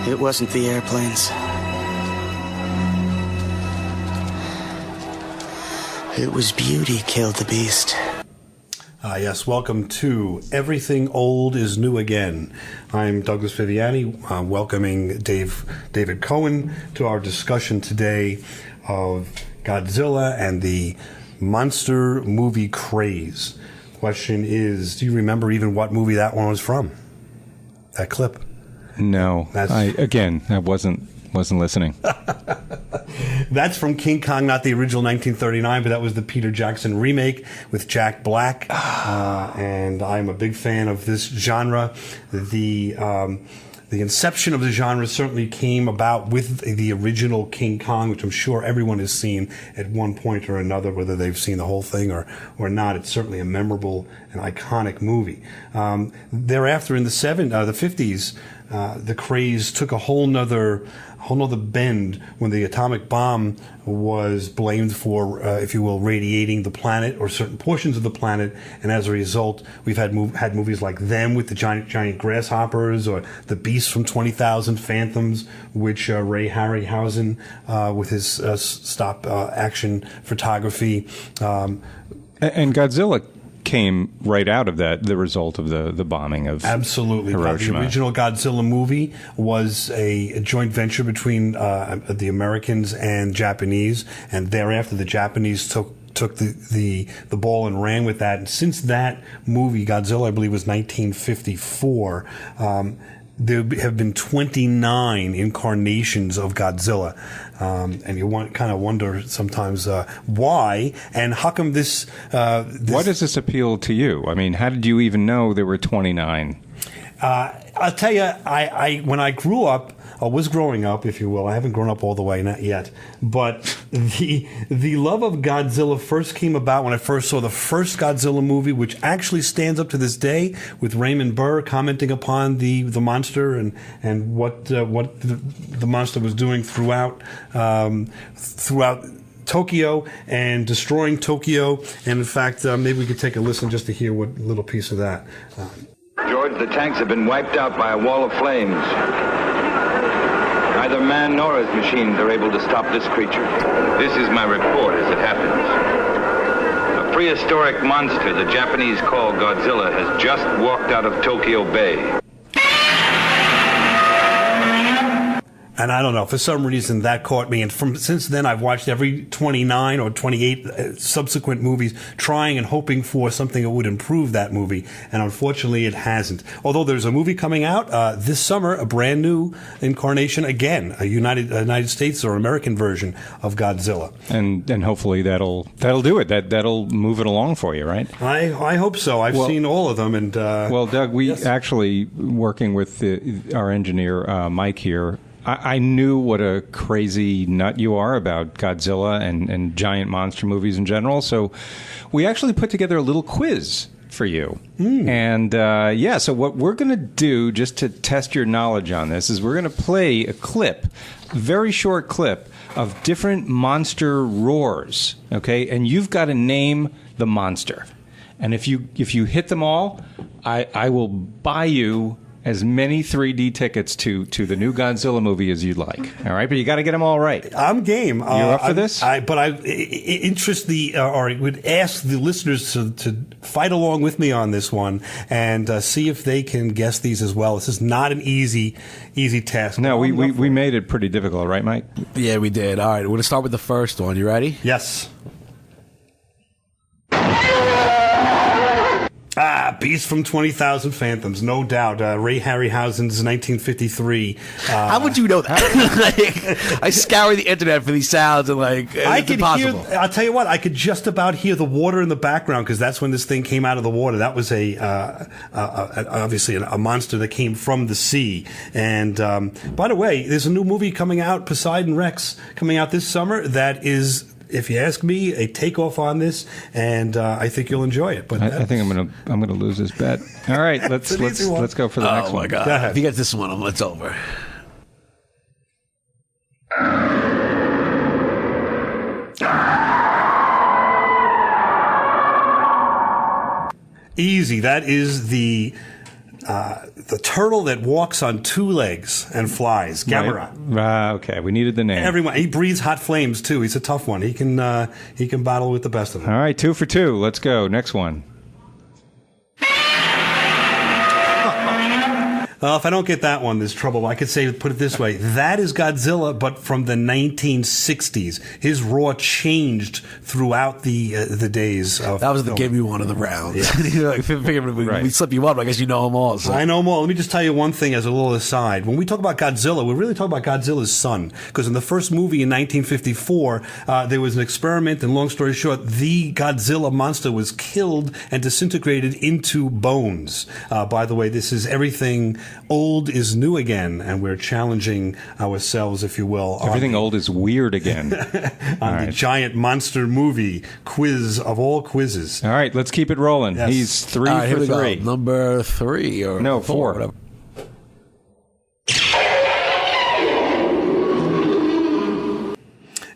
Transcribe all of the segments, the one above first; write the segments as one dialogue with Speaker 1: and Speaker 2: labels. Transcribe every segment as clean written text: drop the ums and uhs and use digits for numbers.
Speaker 1: It wasn't the airplanes. It was beauty killed the beast.
Speaker 2: Yes, welcome to Everything Old is New Again. I'm Douglas Viviani, welcoming David Cohen to our discussion today of Godzilla and the monster movie craze. Question is, do you remember even what movie that one was from? That clip?
Speaker 3: No. I wasn't listening.
Speaker 2: That's from King Kong, not the original 1939, but that was the Peter Jackson remake with Jack Black. And I'm a big fan of this genre. The inception of the genre certainly came about with the original King Kong, which I'm sure everyone has seen at one point or another, whether they've seen the whole thing or not. It's certainly a memorable and iconic movie. Thereafter, in the 50s, the craze took a whole nother bend when the atomic bomb was blamed for, if you will, radiating the planet or certain portions of the planet, and as a result, we've had movies like Them with the giant grasshoppers, or The Beast from 20,000 Phantoms, which Ray Harryhausen with his stop action photography,
Speaker 3: and Godzilla came right out of that, the result of the bombing of
Speaker 2: absolutely
Speaker 3: Hiroshima.
Speaker 2: The original Godzilla movie was a joint venture between the Americans and Japanese, and thereafter the Japanese took the ball and ran with that. And since that movie, Godzilla, I believe, was 1954. There have been 29 incarnations of Godzilla, and you kind of wonder sometimes why and how come this.
Speaker 3: Why does this appeal to you? I mean, how did you even know there were 29?
Speaker 2: I'll tell you, I when I grew up, or was growing up, if you will, I haven't grown up all the way, not yet, but the love of Godzilla first came about when I first saw the first Godzilla movie, which actually stands up to this day, with Raymond Burr commenting upon the monster and what the monster was doing throughout Tokyo and destroying Tokyo. And in fact, maybe we could take a listen just to hear what little piece of that.
Speaker 4: George, the tanks have been wiped out by a wall of flames. Neither man nor his machines are able to stop this creature. This is my report as it happens. A prehistoric monster the Japanese call Godzilla has just walked out of Tokyo Bay.
Speaker 2: And I don't know, for some reason that caught me. And since then, I've watched every 29 or 28 subsequent movies, trying and hoping for something that would improve that movie. And unfortunately, it hasn't. Although there's a movie coming out this summer, a brand new incarnation, again, a United States or American version of Godzilla.
Speaker 3: And hopefully that'll do it. That'll move it along for you, right?
Speaker 2: I hope so. I've seen all of them. And
Speaker 3: well, Doug, we
Speaker 2: yes.
Speaker 3: actually, working with our engineer, Mike here, I knew what a crazy nut you are about Godzilla and giant monster movies in general. So we actually put together a little quiz for you. And so what we're going to do, just to test your knowledge on this, is we're going to play a clip, a very short clip, of different monster roars. Okay? And you've got to name the monster. And if you hit them all, I will buy you as many 3D tickets to the new Godzilla movie as you'd like. All right, but you got to get them all right.
Speaker 2: I'm game.
Speaker 3: You up for this?
Speaker 2: I would ask the listeners to fight along with me on this one and see if they can guess these as well. This is not an easy task.
Speaker 3: No, we made it pretty difficult, right, Mike?
Speaker 5: Yeah, we did. All right, we're going to start with the first one. You ready?
Speaker 2: Yes. Beast from 20,000 Phantoms, no doubt. Ray Harryhausen's 1953.
Speaker 5: How would you know that? I scour the internet for these sounds and it's impossible.
Speaker 2: I'll tell you what, I could just about hear the water in the background because that's when this thing came out of the water. That was obviously a monster that came from the sea. And by the way, there's a new movie coming out, Poseidon Rex, coming out this summer that is, if you ask me, a takeoff on this, and I think you'll enjoy it. But
Speaker 3: I think I'm gonna lose this bet. All right, let's go for the next one.
Speaker 5: Oh my God!
Speaker 2: Go ahead.
Speaker 5: If he gets this one, it's over.
Speaker 2: Easy. That is the the turtle that walks on two legs and flies, Gamera.
Speaker 3: Right. Okay, we needed the name.
Speaker 2: Everyone, he breathes hot flames too. He's a tough one. He can battle with the best of them.
Speaker 3: All right, 2 for 2. Let's go. Next one.
Speaker 2: If I don't get that one, there's trouble. I could say, put it this way. That is Godzilla, but from the 1960s. His roar changed throughout the days of
Speaker 5: That was the
Speaker 2: film.
Speaker 5: game you wanted the round.
Speaker 2: Yeah.
Speaker 5: You're like, we slip you up. I guess you know them all. So.
Speaker 2: I know more. Let me just tell you one thing as a little aside. When we talk about Godzilla, we're really talking about Godzilla's son. Because in the first movie in 1954, there was an experiment, and long story short, the Godzilla monster was killed and disintegrated into bones. By the way, this is everything old is new again, and we're challenging ourselves, if you will.
Speaker 3: Everything old is weird again.
Speaker 2: On the giant monster movie quiz of all quizzes.
Speaker 3: All right, let's keep it rolling.
Speaker 2: Yes.
Speaker 3: He's 3
Speaker 5: All right, here
Speaker 3: for
Speaker 5: we go.
Speaker 3: 3.
Speaker 5: Number 3 or
Speaker 3: No,
Speaker 5: 4.
Speaker 3: 4.
Speaker 5: Whatever.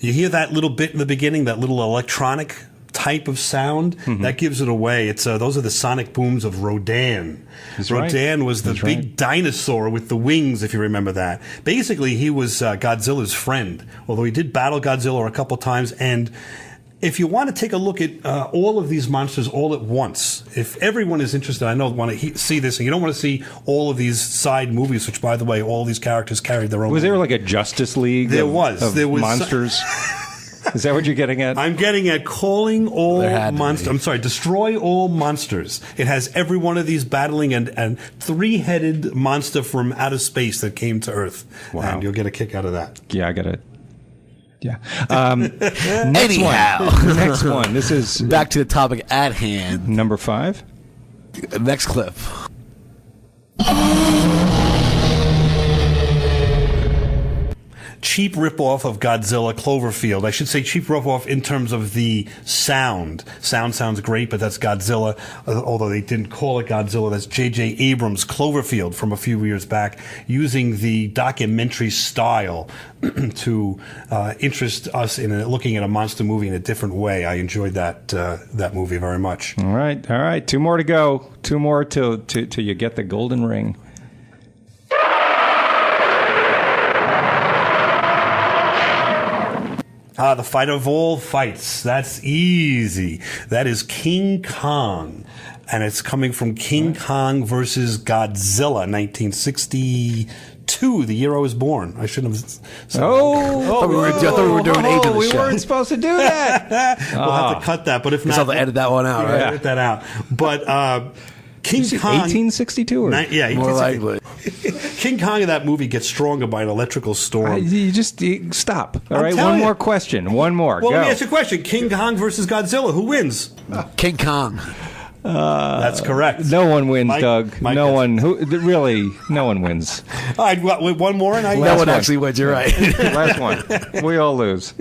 Speaker 2: You hear that little bit in the beginning, that little electronic type of sound, that gives it away. It's those are the sonic booms of Rodan.
Speaker 3: That's right.
Speaker 2: Rodan was the
Speaker 3: That's
Speaker 2: big
Speaker 3: right.
Speaker 2: dinosaur with the wings, if you remember that. Basically, he was Godzilla's friend, although he did battle Godzilla a couple times. And if you want to take a look at all of these monsters all at once, if everyone is interested, I know want to see this, and you don't want to see all of these side movies, which, by the way, all these characters carried their own.
Speaker 3: Was there like a Justice League
Speaker 2: There
Speaker 3: of,
Speaker 2: was.
Speaker 3: of
Speaker 2: There was-
Speaker 3: monsters? Is that what you're getting at?
Speaker 2: I'm getting at calling all
Speaker 5: There had to
Speaker 2: monsters.
Speaker 5: be.
Speaker 2: I'm sorry, destroy all monsters. It has every one of these battling and three-headed monster from outer space that came to Earth.
Speaker 3: Wow.
Speaker 2: And you'll get a kick out of that.
Speaker 3: Yeah, I got it. Yeah. Next
Speaker 5: Anyhow.
Speaker 3: one. Next one. This is
Speaker 5: Back to the topic at hand.
Speaker 3: number 5.
Speaker 5: Next clip.
Speaker 2: Cheap ripoff of Godzilla, Cloverfield. I should say cheap ripoff in terms of the sound. Sound sounds great, but that's Godzilla. Although they didn't call it Godzilla, that's J.J. Abrams' Cloverfield from a few years back, using the documentary style to interest us in looking at a monster movie in a different way. I enjoyed that movie very much.
Speaker 3: All right. 2 more to go. 2 more till you get the golden ring.
Speaker 2: The fight of all fights. That's easy. That is King Kong. And it's coming from King Kong versus Godzilla, 1962, the year I was born. I shouldn't have said
Speaker 5: I thought we were doing age of the
Speaker 3: we
Speaker 5: show.
Speaker 3: weren't supposed to do that.
Speaker 2: We'll have to cut that, but if
Speaker 5: Just
Speaker 2: not...
Speaker 5: have to edit that one out,
Speaker 2: Yeah,
Speaker 5: right?
Speaker 2: edit that out. But King Kong...
Speaker 3: 1862? Or?
Speaker 2: Yeah,
Speaker 5: More
Speaker 2: 1860.
Speaker 5: likely.
Speaker 2: King Kong in that movie gets stronger by an electrical storm.
Speaker 3: You stop. All right,
Speaker 2: telling
Speaker 3: one
Speaker 2: you.
Speaker 3: more question. One more.
Speaker 2: Well,
Speaker 3: Go.
Speaker 2: let me ask you a question. King Kong versus Godzilla. Who wins?
Speaker 5: King Kong.
Speaker 2: That's correct.
Speaker 3: No one wins,
Speaker 2: Mike-
Speaker 3: Doug.
Speaker 2: Mike
Speaker 3: no
Speaker 2: gets-
Speaker 3: one. Really, no one wins.
Speaker 2: All right, wait, one more, and I...
Speaker 5: No
Speaker 3: Last
Speaker 5: one
Speaker 3: one.
Speaker 5: actually wins. You're right.
Speaker 3: Last one. We all lose.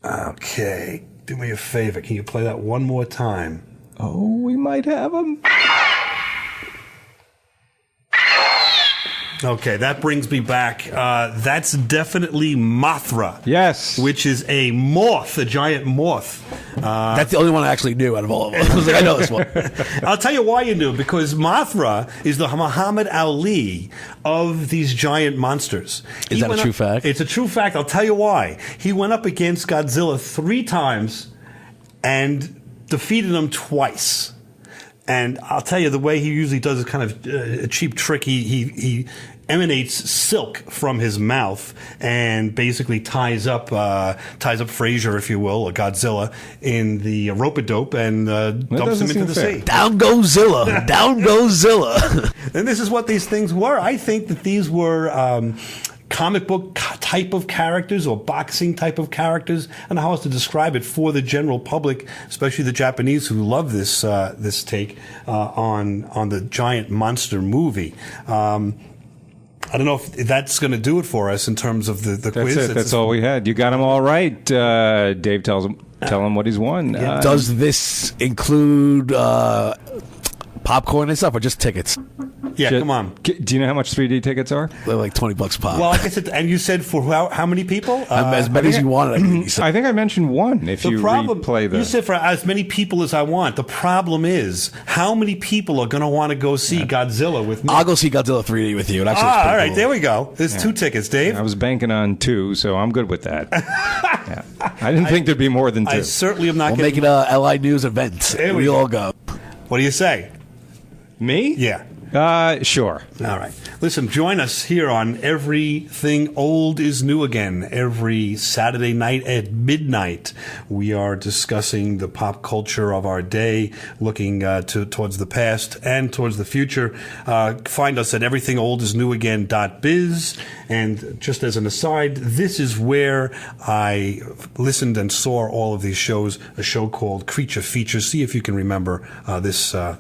Speaker 2: Okay, do me a favor. Can you play that one more time?
Speaker 3: Oh, we might have him.
Speaker 2: Okay, that brings me back. That's definitely Mothra.
Speaker 3: Yes.
Speaker 2: Which is a moth, a giant moth.
Speaker 5: That's the only one I actually knew out of all of them. I was like, I know this one.
Speaker 2: I'll tell you why you knew, because Mothra is the Muhammad Ali of these giant monsters.
Speaker 5: Is that a true fact?
Speaker 2: It's a true fact. I'll tell you why. He went up against Godzilla 3 times and defeated him twice. And I'll tell you, the way he usually does is kind of a cheap trick. He emanates silk from his mouth and basically ties up Fraser, if you will, or Godzilla, in the rope-a-dope and dumps him
Speaker 3: doesn't
Speaker 2: into the
Speaker 3: seem fair.
Speaker 2: sea.
Speaker 5: Down goes Zilla. Down goes Zilla.
Speaker 2: And this is what these things were. I think that these were comic book type of characters or boxing type of characters. I don't know how else to describe it for the general public, especially the Japanese who love this this take on the giant monster movie. I don't know if that's going to do it for us in terms of the quiz.
Speaker 3: That's it. That's all we had. You got them all right. Dave tell him what he's won.
Speaker 5: Does this include popcorn and stuff or just tickets?
Speaker 2: Yeah, come on.
Speaker 3: Do you know how much 3D tickets are?
Speaker 5: They're like $20 a pop.
Speaker 2: Well, I guess and you said for how many people?
Speaker 5: As many as you wanted. I think you said.
Speaker 3: I think I mentioned one. If you replay the,
Speaker 2: you said for as many people as I want. The problem is, how many people are going to want to go see Godzilla with me?
Speaker 5: I'll go see Godzilla 3D with you. It actually looks pretty
Speaker 2: all right,
Speaker 5: cool.
Speaker 2: there we go. There's 2 tickets, Dave.
Speaker 3: I was banking on 2, so I'm good with that. Yeah. I didn't think there'd be more than 2.
Speaker 2: I certainly am not
Speaker 5: We'll
Speaker 2: going
Speaker 5: make it a LI News event.
Speaker 2: There we
Speaker 5: We
Speaker 2: go.
Speaker 5: all go.
Speaker 2: What do you say?
Speaker 3: Me?
Speaker 2: Yeah.
Speaker 3: Sure.
Speaker 2: All right. Listen, join us here on Everything Old is New Again. Every Saturday night at midnight, we are discussing the pop culture of our day, looking towards the past and towards the future. Find us at everythingoldisnewagain.biz. And just as an aside, this is where I listened and saw all of these shows, a show called Creature Features. See if you can remember this sound.